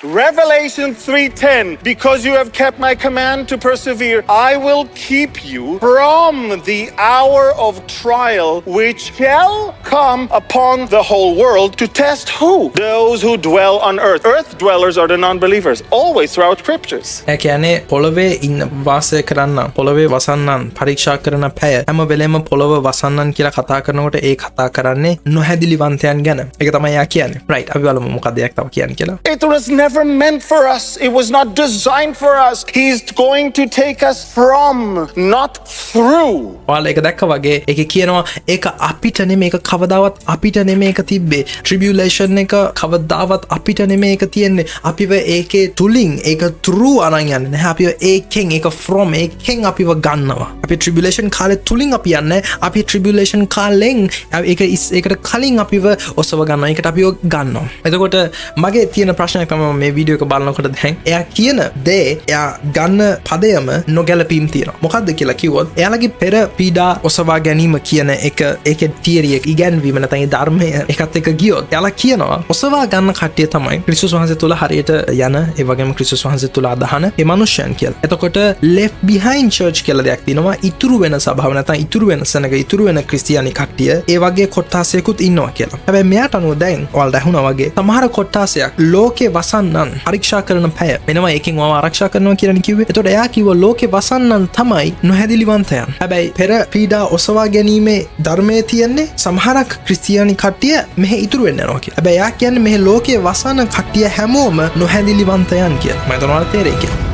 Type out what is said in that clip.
Revelation 3:10, because you have kept my command to persevere, I will keep you from the hour of trial which shall come upon the whole world to test who? Those who dwell on earth. Earth dwellers are the non-believers, always throughout scriptures. ඒ කියන්නේ පොළවේ ඉන්න වාසය කරන්න පොළවේ වසන්නන් පරීක්ෂා කරන පැය හැම වෙලෙම පොළව වසන්නන් කියලා කතා කරනකොට ඒ කතා කරන්නේ නොහැදිලිවන්තයන් ගැන. ඒක තමයි යා කියන්නේ. right. අපි බලමු මොකක්ද යක් තව කියන්නේ කියලා. It was never meant for us. It was not designed for us. He's going to take us from, not through. ඔයාලා ඒක දැක්ක වගේ ඒක කියනවා ඒක අපිට නෙමෙයි ඒක කවදාවත් අපිට නෙමෙයි ඒක තිබ්බේ. tribulation එක කවදාවත් අපිට නෙමෙයි ඒක තියෙන්නේ. අපිව ඒකේ තුලින් ඒක through අරන් යන්නේ නැහැ. අපිව ඒකෙන් ඒක from ඒකෙන් අපිව ගන්නවා. අපි tribulation කාලේ තුලින් අපි යන්නේ. අපි tribulation කාලෙන් ඒකට කලින් අපිව ඔසව ගන්නවා. ඒකට අපිව ගන්නවා. එතකොට මගේ තියෙන ප්‍රශ්නයක් තමයි මේ වීඩියෝ එක බලනකොට දැන් එයා කියන දේ එයා ගන්න පදයම නොගැලපීම් තියෙනවා. මොකද්ද කියලා කිව්වොත් එයාලගේ පෙර පීඩා ඔසවා ගැනීම කියන එක ඒකේ තියරි එක ඉගැන්වීම නැත්නම් ඒ ධර්මය එකත් එක්ක ගියොත් එයාලා කියනවා ඔසවා ගන්න කට්ටිය තමයි ක්‍රිස්තුස් වහන්සේ තුල හරියට යන ඒ වගේම ක්‍රිස්තුස් වහන්සේ තුල අදහන ඒ මනුෂ්‍යයන් කියලා. එතකොට left behind church කියලා දෙයක් තියෙනවා. ඉතුරු වෙන සභාව නැත්නම් ඉතුරු වෙන සෙනග ඉතුරු වෙන ක්‍රිස්තියානි කට්ටිය ඒ වගේ කොට්ටාසයකුත් ඉන්නවා කියලා. හැබැයි මෙයාට අනුව දැන් ඔයාලට ඇහුණා වගේ සමහර කොට්ටාසයක් ලෝකේ වසන්නන් පරීක්ෂා කරන පැය වෙනවා ඒකෙන් ඔයාව ආරක්ෂා කරනවා කියලානේ කිව්වේ. එතකොට එයා කිව්වා ලෝකේ වසන්නන් තමයි නොහැදිලිවන්තයන්. හැබැයි පෙර පීඩා ඔසවා ගැනීමේ ධර්මයේ තියෙන්නේ සමහරක් ක්‍රිස්තියානි කට්ටිය මෙහෙ ඉතුරු වෙන්න යනවා කියලා. හැබැයි එයා කියන්නේ මෙහෙ ලෝකේ වසන කට්ටිය හැමෝම නොහැදිලිවන්තයන් කියලා. මම හිතනවා තේරෙයි කියලා.